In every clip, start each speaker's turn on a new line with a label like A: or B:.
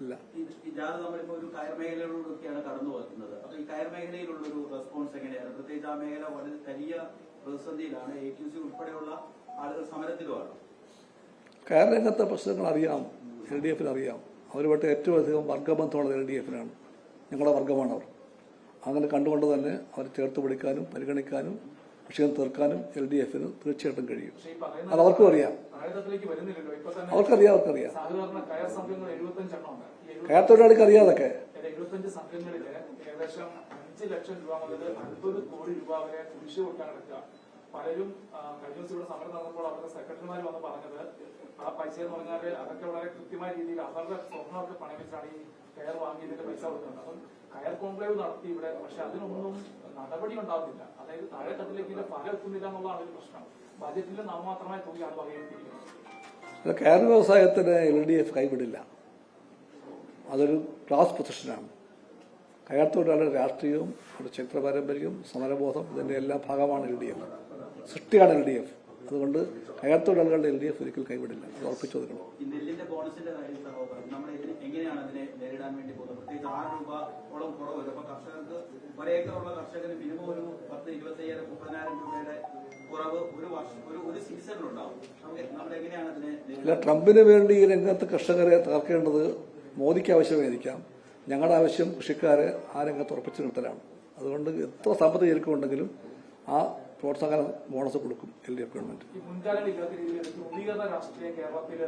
A: ഇല്ല.
B: ഈ ജാഥ നമ്മളിപ്പോ ഒരു കയർ മേഖലകളിലൂടെയൊക്കെയാണ് കടന്നു പോകുന്നത്. അപ്പൊ ഈ കയർ മേഖലയിലുള്ള ഒരു റെസ്പോൺസ് എങ്ങനെയാണ്? പ്രത്യേകിച്ച് ആ മേഖല വളരെ വലിയ പ്രതിസന്ധിയിലാണ്. AQC ഉൾപ്പെടെയുള്ള ആളുകൾ സമരത്തിലുമാണ്.
A: കയർ രംഗത്തെ പ്രശ്നങ്ങൾ അറിയാം, LDF അറിയാം. അവരുമായിട്ട് ഏറ്റവും അധികം വർഗബന്ധമുള്ളത് LDF-നാണ്. ഞങ്ങളുടെ വർഗമാണ് അവർ. അങ്ങനെ കണ്ടുകൊണ്ട് തന്നെ അവരെ ചേർത്ത് പിടിക്കാനും പരിഗണിക്കാനും വിഷയം തീർക്കാനും LDF-ന് തീർച്ചയായിട്ടും കഴിയും. അത് അവർക്കും അറിയാം. അവർക്കറിയാം. കയർ തൊഴിലാളിക്ക് അറിയാം അതൊക്കെ.
C: 75 സംഘങ്ങളില് ഏകദേശം 5 ലക്ഷം രൂപ മുതൽ 50 കോടി രൂപ വരെ കുടിശ്ശിക കൊടുക്കാൻ കിടക്കുക. പലരും കഴിഞ്ഞ ദിവസം ഇവിടെ സമരം നടന്നപ്പോൾ അവരുടെ സെക്രട്ടറിമാർ വന്ന് പറഞ്ഞത് ആ പൈസ എന്ന് പറഞ്ഞാൽ അതൊക്കെ വളരെ കൃത്യമായ രീതിയിൽ അവരുടെ സ്വർണ്ണമൊക്കെ പണം വെച്ചാണ് ഈ കയർ വാങ്ങിയതിന്റെ പൈസ കൊടുക്കുന്നത്. അപ്പം കയർ കോൺക്ലേവ് നടത്തി ഇവിടെ, പക്ഷെ അതിനൊന്നും നടപടി ഉണ്ടാവുന്നില്ല. അതായത് താഴെത്തട്ടിലേക്ക് ഫലം എത്തുന്നില്ല എന്നുള്ളതാണ് ഒരു പ്രശ്നം. ബജറ്റിൽ നാമമാത്രമായ തുകയാണ് വകയിരുത്തിയിരിക്കുന്നത്.
A: കയർ വ്യവസായത്തിന് LDF കൈവിടില്ല. അതൊരു ക്ലാസ് പൊസിഷനാണ്. കയർ തൊഴിലാളികളുടെ രാഷ്ട്രീയവും അവരുടെ ചരിത്ര പാരമ്പര്യവും സമരബോധം ഇതിന്റെ എല്ലാ ഭാഗമാണ് LDF. സൃഷ്ടിയാണ് LDF. അതുകൊണ്ട് കയർ തൊഴിലാളികളുടെ LDF ഒരിക്കൽ കൈവിടില്ല. അത് ഉറപ്പിച്ചു കൊടുക്കണം.
B: ഈ നെല്ലിന്റെ ബോണസിന്റെ കാര്യം നമ്മൾ എങ്ങനെയാണ് അതിനെ നേരിടാൻ വേണ്ടി പോകുന്നത്? പ്രത്യേകിച്ച് 6 രൂപയോളം കുറവ് വരും. അപ്പൊ കർഷകർക്ക് ഒരേക്കറുള്ള കർഷകന് മിനിമം ഒരു 10,000, 25,000, 30,000 രൂപയുടെ കുറവ് ഒരു വർഷം ഒരു സീസണിലുണ്ടാവും. നമ്മൾ എങ്ങനെയാണ് അതിനെ?
A: ട്രംപിന് വേണ്ടി ഈ രംഗത്ത് കർഷകരെ തകർക്കേണ്ടത് മോദിക്ക് ആവശ്യമായിരിക്കാം. ഞങ്ങളുടെ ആവശ്യം കൃഷിക്കാരെ ആ രംഗത്ത് ഉറപ്പിച്ചു നിർത്തലാണ്. അതുകൊണ്ട് എത്ര സാമ്പത്തിക ഞെരുക്കമുണ്ടെങ്കിലും ആ പ്രോത്സാഹന ബോണസ് കൊടുക്കും LDF ഗവൺമെന്റ്.
C: ഈ മുൻകാലങ്ങളിൽ ധ്രുവീകരണ രാഷ്ട്രീയം കേരളത്തിൽ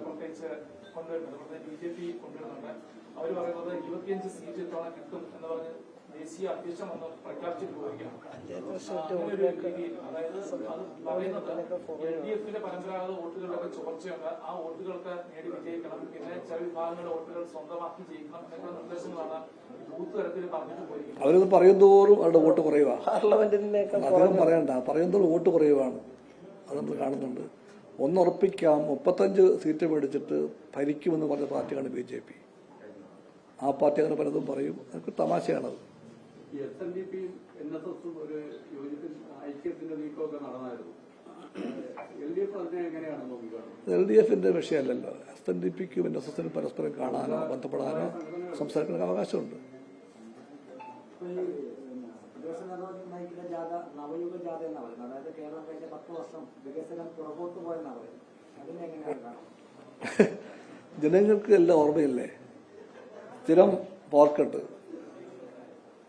C: പ്രത്യേകിച്ച് കൊണ്ടുവരുന്നുണ്ട്. BJP കൊണ്ടുവരുന്നുണ്ട്. അവർ പറയുന്നത് 25 സീറ്റ് ഇത്തവണ കിട്ടും എന്ന് പറഞ്ഞ് ദേശീയ അധ്യക്ഷൻ വന്ന് പ്രഖ്യാപിച്ചിട്ട് പോവുകയാണ്. അതായത് അത് പറയുന്നത് LDF-ന്റെ പരമ്പരാഗത വോട്ടുകളുടെ ചോർച്ചയുണ്ട്. ആ വോട്ടുകൾക്ക് നേടി വിജയിക്കണം, പിന്നെ ചില വിഭാഗങ്ങളുടെ വോട്ടുകൾ സ്വന്തമാക്കി ജയിക്കണം എന്നൊക്കെ നിർദ്ദേശങ്ങളാണ് ബൂത്ത് തരത്തിൽ പറഞ്ഞിട്ട് പോയിരിക്കുന്നത്.
A: അവരത് പറയുന്തോറും അവരുടെ വോട്ട് കുറയുക. അദ്ദേഹം പറയണ്ട, പറയുന്തോറും വോട്ട് കുറയുവാണ്. അത് നമ്മൾ കാണുന്നുണ്ട്. ഒന്നുറപ്പിക്കാം, 35 സീറ്റ് മേടിച്ചിട്ട് ഭരിക്കുമെന്ന് പറഞ്ഞ പാർട്ടിയാണ് BJP. ആ പാർട്ടി അങ്ങനെ പലതും പറയും. അതൊക്കെ തമാശയാണത്.
D: SNDP-യും NSS-ഉം ഒരു ഐക്യത്തിന്റെ നീക്കമൊക്കെ നടന്നായിരുന്നു.
A: LDF-ന്റെ വിഷയമല്ലല്ലോ. SNDP-ക്കും NSS-നും പരസ്പരം കാണാനോ ബന്ധപ്പെടാനോ സംസാരിക്കാൻ അവകാശമുണ്ട്.
E: നവയുഗ ജാഥ എന്നാ പറയുന്നത്. അതായത് കേരളം കഴിഞ്ഞ 10 വർഷം വികസനം പുറകോട്ട് പോയെന്നാ പറയുന്നത്. അതിനെങ്ങനെയാണ്?
A: ജനങ്ങൾക്ക് എല്ലാം ഓർമ്മയില്ലേ? സ്ഥിരം പോർക്കെട്ട്,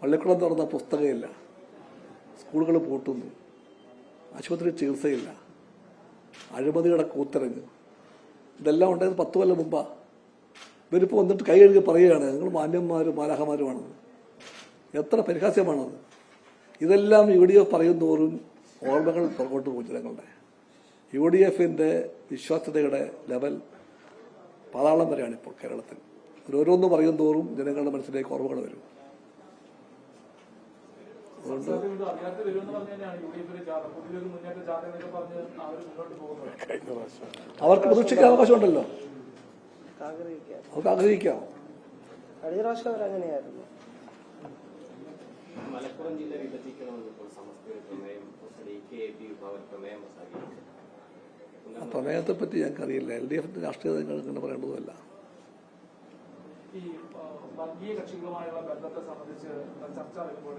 A: പള്ളിക്കുളം തുറന്ന പുസ്തകമില്ല, സ്കൂളുകൾ പൂട്ടുന്നു, ആശുപത്രി ചികിത്സയില്ല, അഴിമതിയുടെ കൂത്തിറങ്ങ്. ഇതെല്ലാം ഉണ്ടായത് 10 കൊല്ലം മുമ്പാ. ഇവരിപ്പോൾ വന്നിട്ട് കൈ കഴുകി പറയുകയാണ് നിങ്ങൾ മാന്യന്മാരും മാലാഹമാരുമാണെന്ന്. എത്ര പരിഹാസ്യമാണത്. ഇതെല്ലാം UDF പറയുന്തോറും ഓർമ്മകൾ പുറകോട്ട് പോകും ജനങ്ങളുടെ. UDF-ന്റെ വിശ്വാസ്യതയുടെ ലെവൽ പാതാളം വരെയാണ് ഇപ്പോൾ കേരളത്തിൽ. ഓരോന്ന് പറയും തോറും ജനങ്ങളുടെ മനസ്സിലേക്ക് ഓർമ്മകൾ വരും. അവർക്ക് പ്രതീക്ഷിക്കാൻ അവകാശമുണ്ടല്ലോ, അവർക്ക് ആഗ്രഹിക്കാം.
E: കഴിഞ്ഞ പ്രാവശ്യം അവരങ്ങനെയായിരുന്നു.
F: മലപ്പുറം ജില്ല വിഭജിക്കണമെന്നിപ്പോൾ സമസ്തയുടെ പ്രമേയം പ്രമേയം
A: ആ പ്രമേയത്തെപ്പറ്റി ഞങ്ങൾക്കറിയില്ല. LDF-ന്റെ രാഷ്ട്രീയത ഇങ്ങനെ പറയേണ്ടതുമല്ല.
C: ഈ വർഗീയ കക്ഷികളുമായുള്ള ബന്ധത്തെ സംബന്ധിച്ച് ചർച്ച വരുമ്പോൾ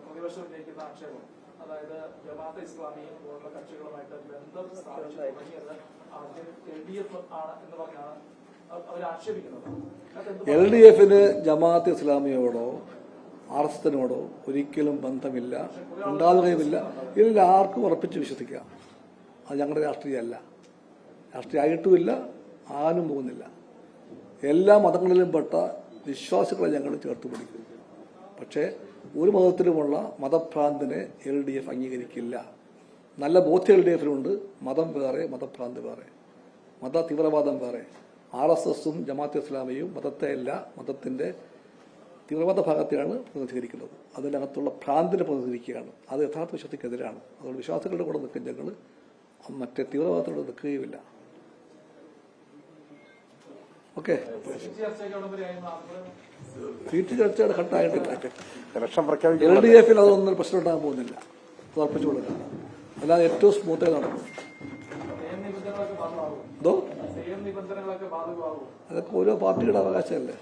C: പ്രതിപക്ഷം ഉന്നയിക്കുന്ന ആക്ഷേപം, അതായത് ജമാഅത്തെ ഇസ്ലാമി പോലുള്ള കക്ഷികളുമായിട്ട് ബന്ധം സ്ഥാപിച്ചു തുടങ്ങിയത് ആദ്യം LDF ആണ് എന്ന് പറഞ്ഞാണ് അവർ ആക്ഷേപിക്കുന്നത്.
A: LDF-ന് ജമാഅത്തെ ഇസ്ലാമിയോടോ RSS-നോടോ ഒരിക്കലും ബന്ധമില്ല, ഉണ്ടാവുകയുമില്ല. ഇതിൽ ആർക്കും ഉറപ്പിച്ച് വിശ്വസിക്കാം. അത് ഞങ്ങളുടെ രാഷ്ട്രീയമല്ല, രാഷ്ട്രീയമായിട്ടുമില്ല, ആനും പോകുന്നില്ല. എല്ലാ മതങ്ങളിലും പെട്ട വിശ്വാസികളെ ഞങ്ങൾ ചേർത്ത് പിടിക്കും. പക്ഷേ ഒരു മതത്തിലുമുള്ള മതഭ്രാന്തിനെ LDF അംഗീകരിക്കില്ല. നല്ല ബോധ്യം LDF-നുണ്ട്. മതം വേറെ, മതഭ്രാന്ത് വേറെ, മത തീവ്രവാദം വേറെ. RSS-ഉം ജമാഅത്തെ ഇസ്ലാമിയും മതത്തെയല്ല, മതത്തിന്റെ തീവ്രവാദ ഭാഗത്തെയാണ് പ്രതിനിധീകരിക്കുന്നത്. അതിനകത്തുള്ള ഭ്രാന്തിനെ പ്രതിനിധീകരിക്കുകയാണ്. അത് യഥാർത്ഥ വിശ്വാസത്തിനെതിരാണ്. അതുകൊണ്ട് വിശ്വാസികളുടെ കൂടെ നിൽക്കും ഞങ്ങൾ, മറ്റേ തീവ്രവാദത്തോട് നിൽക്കുകയുമില്ല. ഓക്കെ, സീറ്റ് ചർച്ചയുടെ ഘട്ടമായിട്ടില്ല. LDF-ൽ അതൊന്നും പ്രശ്നം ഉണ്ടാകാൻ പോകുന്നില്ല. അത് ഉറപ്പിച്ചു കൊടുക്കാം. അല്ലാതെ ഏറ്റവും സ്മൂത്തായി നടക്കും. എന്തോ
C: നിബന്ധനകളൊക്കെ ബാധകമാകും?
A: അതൊക്കെ ഓരോ പാർട്ടിയുടെ അവകാശമല്ലേ.